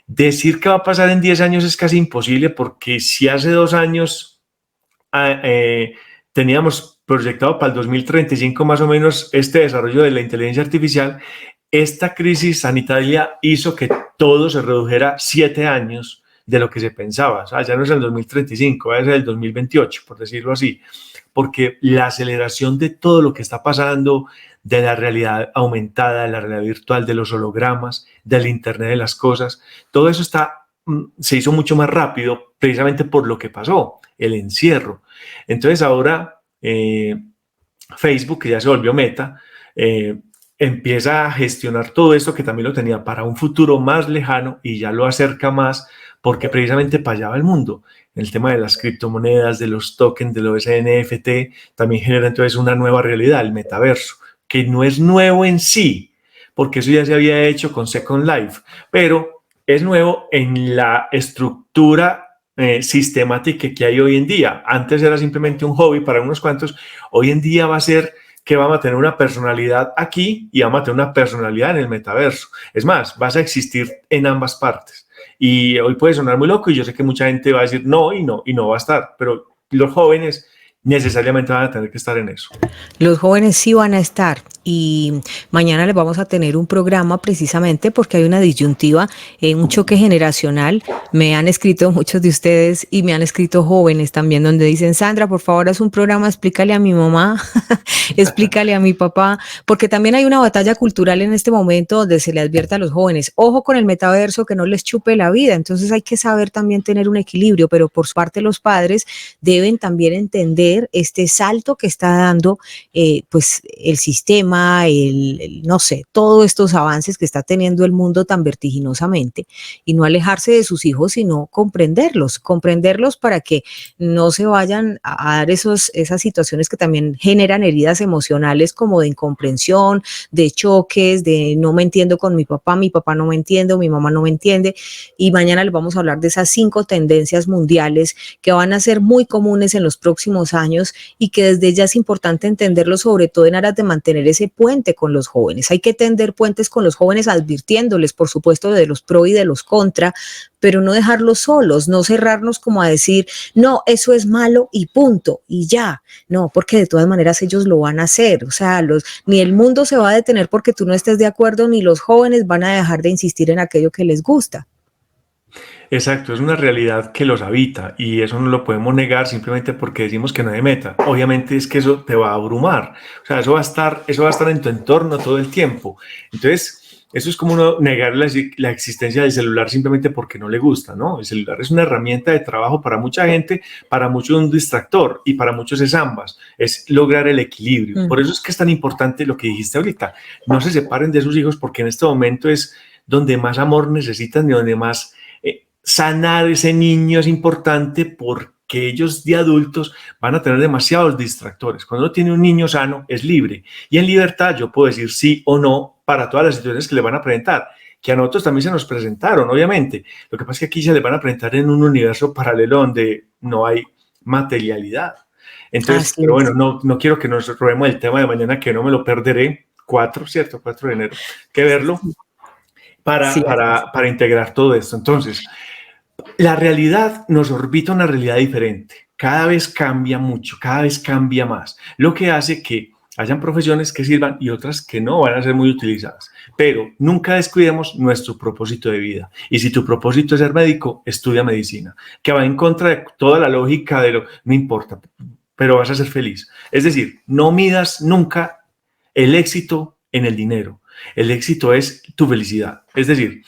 Decir qué va a pasar en 10 años es casi imposible, porque si hace 2 años teníamos proyectado para el 2035 más o menos este desarrollo de la inteligencia artificial, esta crisis sanitaria hizo que todo se redujera 7 años de lo que se pensaba. O sea, ya no es el 2035, va a ser el 2028, por decirlo así, porque la aceleración de todo lo que está pasando, de la realidad aumentada, de la realidad virtual, de los hologramas, del Internet de las cosas, todo eso se hizo mucho más rápido precisamente por lo que pasó, el encierro. Entonces ahora Facebook, que ya se volvió Meta, empieza a gestionar todo esto, que también lo tenía para un futuro más lejano, y ya lo acerca más, porque precisamente para allá va el mundo. El tema de las criptomonedas, de los tokens, de los NFT, también genera entonces una nueva realidad, el metaverso, que no es nuevo en sí, porque eso ya se había hecho con Second Life, pero es nuevo en la estructura sistemática que hay hoy en día. Antes era simplemente un hobby para unos cuantos, hoy en día va a ser que vamos a tener una personalidad aquí y vamos a tener una personalidad en el metaverso. Es más, vas a existir en ambas partes. Y hoy puede sonar muy loco, y yo sé que mucha gente va a decir no va a estar, pero los jóvenes necesariamente van a tener que estar en eso. Los jóvenes sí van a estar, y mañana les vamos a tener un programa precisamente porque hay una disyuntiva, un choque generacional. Me han escrito muchos de ustedes, y me han escrito jóvenes también, donde dicen: Sandra, por favor, haz un programa, explícale a mi mamá, explícale a mi papá, porque también hay una batalla cultural en este momento donde se le advierte a los jóvenes: ojo con el metaverso, que no les chupe la vida. Entonces hay que saber también tener un equilibrio, pero por su parte los padres deben también entender este salto que está dando pues el sistema, clima, no sé, todos estos avances que está teniendo el mundo tan vertiginosamente, y no alejarse de sus hijos, sino comprenderlos para que no se vayan a dar esas situaciones que también generan heridas emocionales como de incomprensión, de choques, de no me entiendo con mi papá no me entiende, mi mamá no me entiende, y mañana les vamos a hablar de esas 5 tendencias mundiales que van a ser muy comunes en los próximos años y que desde ya es importante entenderlo, sobre todo en aras de mantener ese puente con los jóvenes. Hay que tender puentes con los jóvenes advirtiéndoles, por supuesto, de los pro y de los contra, pero no dejarlos solos, no cerrarnos como a decir, no, eso es malo y punto, y ya. No, porque de todas maneras ellos lo van a hacer. O sea, ni el mundo se va a detener porque tú no estés de acuerdo, ni los jóvenes van a dejar de insistir en aquello que les gusta. Exacto, es una realidad que los habita y eso no lo podemos negar simplemente porque decimos que no hay meta. Obviamente es que eso te va a abrumar, o sea, eso va a estar en tu entorno todo el tiempo. Entonces, eso es como uno negar la existencia del celular simplemente porque no le gusta, ¿no? El celular es una herramienta de trabajo para mucha gente, para muchos un distractor y para muchos es ambas, es lograr el equilibrio. Por eso es que es tan importante lo que dijiste ahorita, no se separen de sus hijos porque en este momento es donde más amor necesitan y donde más sanar ese niño es importante porque ellos de adultos van a tener demasiados distractores. Cuando uno tiene un niño sano, es libre. Y en libertad yo puedo decir sí o no para todas las situaciones que le van a presentar, que a nosotros también se nos presentaron, obviamente. Lo que pasa es que aquí se les van a presentar en un universo paralelo donde no hay materialidad. Entonces, pero bueno, no quiero que nos robemos el tema de mañana, que no me lo perderé. 4, ¿cierto? 4 de enero. Que verlo para integrar todo esto. Entonces, la realidad nos orbita una realidad diferente. Cada vez cambia mucho, cada vez cambia más. Lo que hace que hayan profesiones que sirvan y otras que no van a ser muy utilizadas. Pero nunca descuidemos nuestro propósito de vida. Y si tu propósito es ser médico, estudia medicina, que va en contra de toda la lógica de no importa, pero vas a ser feliz. Es decir, no midas nunca el éxito en el dinero. El éxito es tu felicidad. Es decir,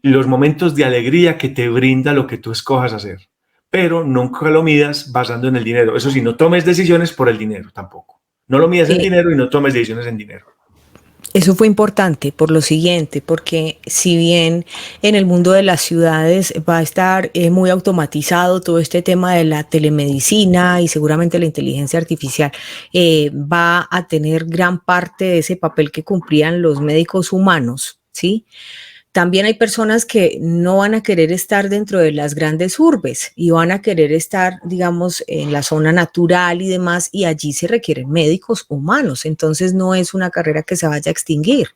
los momentos de alegría que te brinda lo que tú escojas hacer, pero nunca lo midas basando en el dinero. Eso sí, no tomes decisiones por el dinero tampoco. No lo midas en dinero y no tomes decisiones en dinero. Eso fue importante por lo siguiente, porque si bien en el mundo de las ciudades va a estar muy automatizado todo este tema de la telemedicina y seguramente la inteligencia artificial va a tener gran parte de ese papel que cumplían los médicos humanos, ¿sí? También hay personas que no van a querer estar dentro de las grandes urbes y van a querer estar, digamos, en la zona natural y demás, y allí se requieren médicos humanos. Entonces no es una carrera que se vaya a extinguir.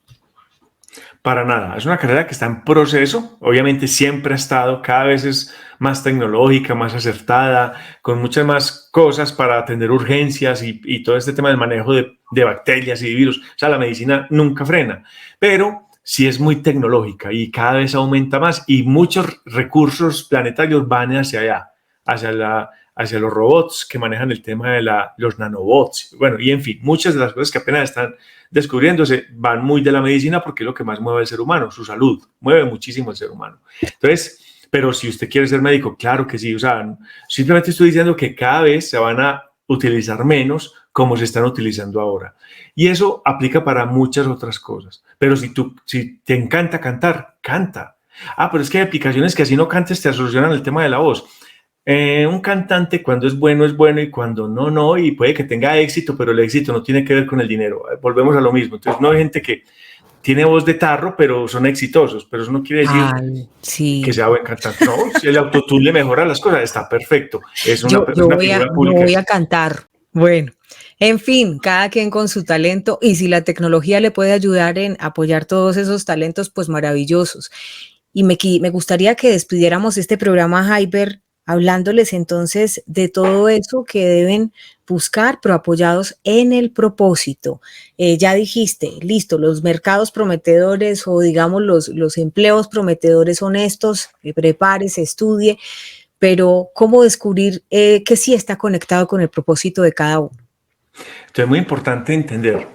Para nada, es una carrera que está en proceso, obviamente siempre ha estado, cada vez es más tecnológica, más acertada, con muchas más cosas para atender urgencias y todo este tema del manejo de bacterias y de virus. O sea, la medicina nunca frena, pero sí es muy tecnológica y cada vez aumenta más y muchos recursos planetarios van hacia allá, hacia los robots que manejan el tema de los nanobots. Bueno, y en fin, muchas de las cosas que apenas están descubriéndose van muy de la medicina porque es lo que más mueve al ser humano, su salud, mueve muchísimo al ser humano. Entonces, pero si usted quiere ser médico, claro que sí, o sea, simplemente estoy diciendo que cada vez se van a utilizar menos como se están utilizando ahora. Y eso aplica para muchas otras cosas. Pero si te encanta cantar, canta. Pero es que hay aplicaciones que así no cantes te solucionan el tema de la voz. Un cantante cuando es bueno y cuando no, y puede que tenga éxito, pero el éxito no tiene que ver con el dinero. Volvemos a lo mismo. Entonces no hay gente que tiene voz de tarro, pero son exitosos, pero eso no quiere decir que sea buen cantante. No, si el autotune le mejora las cosas, está perfecto. Es una figura pública. Yo voy a cantar. Bueno, en fin, cada quien con su talento, y si la tecnología le puede ayudar en apoyar todos esos talentos, pues maravillosos. Y me gustaría que despidiéramos este programa, Jaiber, hablándoles entonces de todo eso que deben buscar, pero apoyados en el propósito. Ya dijiste, listo, los mercados prometedores o digamos los empleos prometedores son estos, prepárese, estudie, pero ¿cómo descubrir que sí está conectado con el propósito de cada uno? Entonces es muy importante entender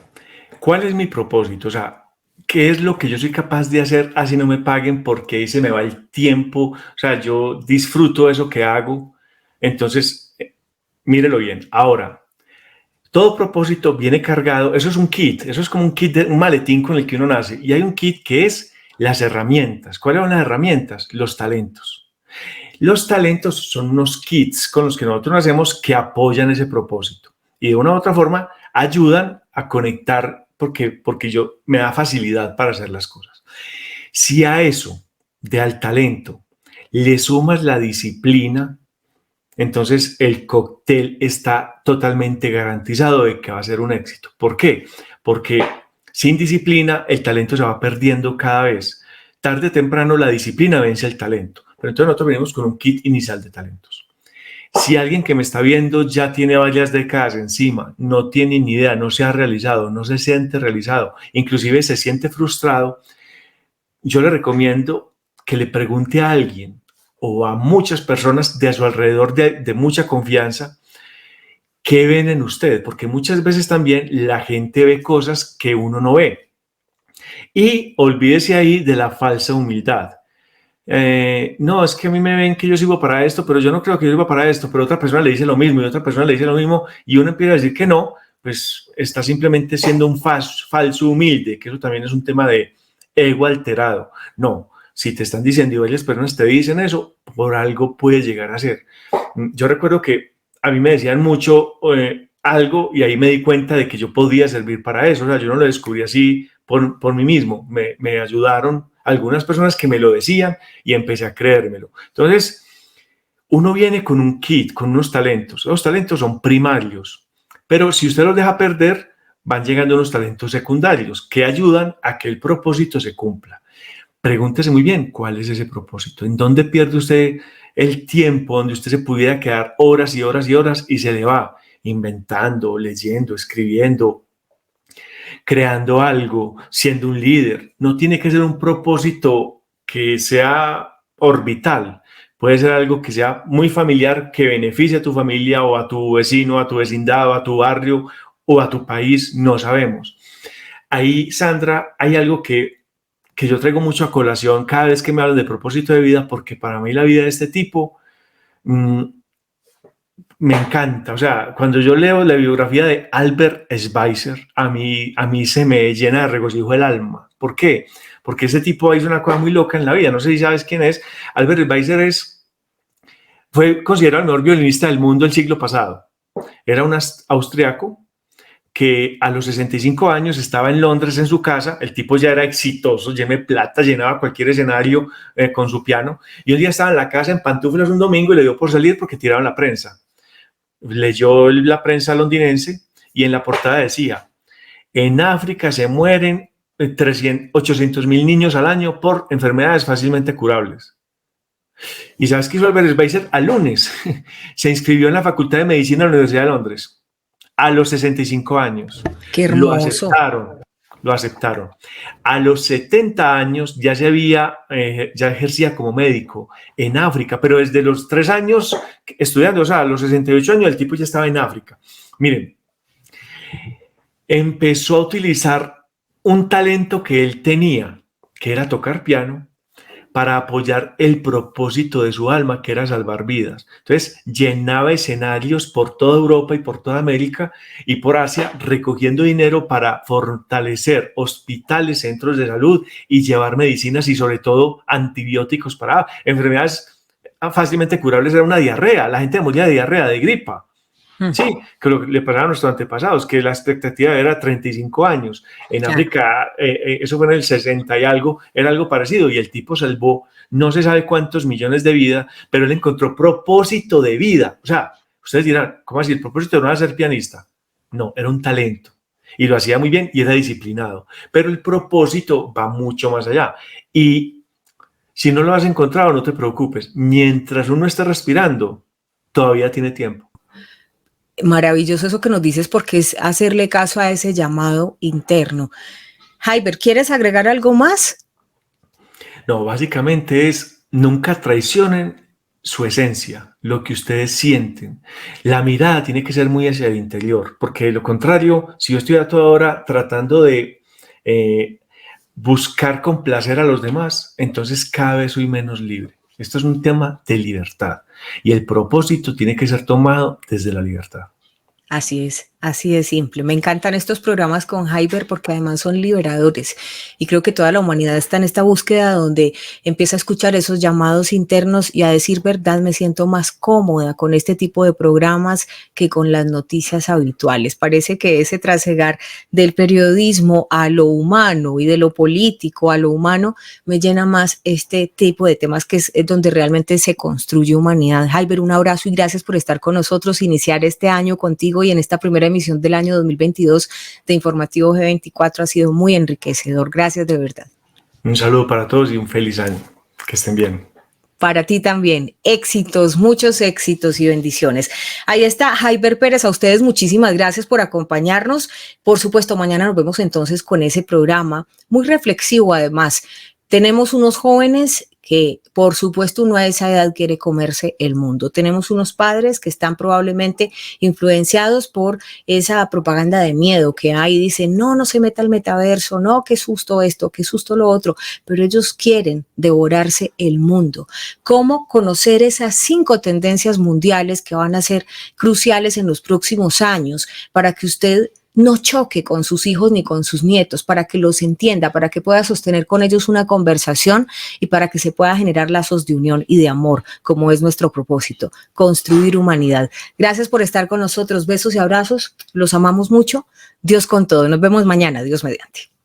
cuál es mi propósito, o sea, qué es lo que yo soy capaz de hacer así no me paguen, porque ahí se me va el tiempo, o sea, yo disfruto de eso que hago. Entonces, mírelo bien. Ahora, todo propósito viene cargado, eso es un kit, eso es como un kit, un maletín con el que uno nace. Y hay un kit que es las herramientas. ¿Cuáles son las herramientas? Los talentos. Los talentos son unos kits con los que nosotros nacemos que apoyan ese propósito. Y de una u otra forma ayudan a conectar porque me da facilidad para hacer las cosas. Si a eso, al talento, le sumas la disciplina, entonces el cóctel está totalmente garantizado de que va a ser un éxito. ¿Por qué? Porque sin disciplina el talento se va perdiendo cada vez. Tarde o temprano la disciplina vence al talento. Pero entonces nosotros venimos con un kit inicial de talentos. Si alguien que me está viendo ya tiene varias décadas encima, no tiene ni idea, no se ha realizado, no se siente realizado, inclusive se siente frustrado, yo le recomiendo que le pregunte a alguien o a muchas personas de a su alrededor de mucha confianza qué ven en usted, porque muchas veces también la gente ve cosas que uno no ve. Y olvídese ahí de la falsa humildad. No, es que a mí me ven que yo sirvo para esto, pero yo no creo que yo sirva para esto, pero otra persona le dice lo mismo y otra persona le dice lo mismo y uno empieza a decir que no, pues está simplemente siendo un falso humilde, que eso también es un tema de ego alterado. No, si te están diciendo y varias personas te dicen eso, por algo puede llegar a ser. Yo recuerdo que a mí me decían mucho algo y ahí me di cuenta de que yo podía servir para eso. O sea, yo no lo descubrí así por mí mismo. Me ayudaron algunas personas que me lo decían y empecé a creérmelo. Entonces, uno viene con un kit, con unos talentos. Los talentos son primarios, pero si usted los deja perder, van llegando unos talentos secundarios que ayudan a que el propósito se cumpla. Pregúntese muy bien cuál es ese propósito, en dónde pierde usted el tiempo, donde usted se pudiera quedar horas y horas y horas y se le va inventando, leyendo, escribiendo, creando algo, siendo un líder. No tiene que ser un propósito que sea orbital. Puede ser algo que sea muy familiar, que beneficie a tu familia o a tu vecino, a tu vecindad, o a tu barrio o a tu país, no sabemos. Ahí, Sandra, hay algo que yo traigo mucho a colación cada vez que me hablan de propósito de vida, porque para mí la vida de este tipo me encanta. O sea, cuando yo leo la biografía de Albert Schweitzer, a mí se me llena de regocijo el alma. ¿Por qué? Porque ese tipo hizo una cosa muy loca en la vida. No sé si sabes quién es. Albert Schweitzer fue considerado el mejor violinista del mundo el siglo pasado. Era un austriaco que a los 65 años estaba en Londres en su casa. El tipo ya era exitoso, lleno de plata, llenaba cualquier escenario con su piano. Y un día estaba en la casa en pantuflas un domingo y le dio por salir porque tiraron la prensa. Leyó la prensa londinense y en la portada decía: en África se mueren 800,000 niños al año por enfermedades fácilmente curables. ¿Y sabes qué hizo Albert Schweitzer? Al lunes se inscribió en la Facultad de Medicina de la Universidad de Londres. A los 65 años. ¡Qué hermoso! Lo aceptaron. A los 70 años ya ya ejercía como médico en África, pero desde los 3 años estudiando, o sea, a los 68 años el tipo ya estaba en África. Miren, empezó a utilizar un talento que él tenía, que era tocar piano, para apoyar el propósito de su alma, que era salvar vidas. Entonces, llenaba escenarios por toda Europa y por toda América y por Asia, recogiendo dinero para fortalecer hospitales, centros de salud y llevar medicinas y sobre todo antibióticos para enfermedades fácilmente curables. Era una diarrea. La gente moría de diarrea, de gripa. Sí, que lo que le pasaba a nuestros antepasados, que la expectativa era 35 años. En África, eso fue en el 60 y algo, era algo parecido, y el tipo salvó no se sabe cuántos millones de vidas, pero él encontró propósito de vida. O sea, ustedes dirán, ¿cómo así? ¿El propósito no era ser pianista? No, era un talento, y lo hacía muy bien y era disciplinado, pero el propósito va mucho más allá. Y si no lo has encontrado, no te preocupes, mientras uno esté respirando, todavía tiene tiempo. Maravilloso eso que nos dices, porque es hacerle caso a ese llamado interno. Jaiber, ¿quieres agregar algo más? No, básicamente es nunca traicionen su esencia, lo que ustedes sienten. La mirada tiene que ser muy hacia el interior, porque de lo contrario, si yo estoy a toda hora tratando de buscar complacer a los demás, entonces cada vez soy menos libre. Esto es un tema de libertad y el propósito tiene que ser tomado desde la libertad. Así es, Así de simple. Me encantan estos programas con Jaiber porque además son liberadores y creo que toda la humanidad está en esta búsqueda donde empieza a escuchar esos llamados internos y a decir verdad, me siento más cómoda con este tipo de programas que con las noticias habituales. Parece que ese trasegar del periodismo a lo humano y de lo político a lo humano me llena más este tipo de temas que es donde realmente se construye humanidad. Jaiber, un abrazo y gracias por estar con nosotros, iniciar este año contigo y en esta primera emisión del año 2022 de Informativo G24 ha sido muy enriquecedor. Gracias de verdad. Un saludo para todos y un feliz año. Que estén bien. Para ti también, éxitos, muchos éxitos y bendiciones. Ahí está Jaiber Pérez, a ustedes muchísimas gracias por acompañarnos. Por supuesto, mañana nos vemos entonces con ese programa, muy reflexivo además. Tenemos unos jóvenes que, por supuesto, uno a esa edad quiere comerse el mundo. Tenemos unos padres que están probablemente influenciados por esa propaganda de miedo que hay. Dicen, no se meta al metaverso, no, qué susto esto, qué susto lo otro. Pero ellos quieren devorarse el mundo. ¿Cómo conocer esas 5 tendencias mundiales que van a ser cruciales en los próximos años para que usted no choque con sus hijos ni con sus nietos, para que los entienda, para que pueda sostener con ellos una conversación y para que se pueda generar lazos de unión y de amor, como es nuestro propósito, construir humanidad? Gracias por estar con nosotros, besos y abrazos, los amamos mucho, Dios con todo, nos vemos mañana, Dios mediante.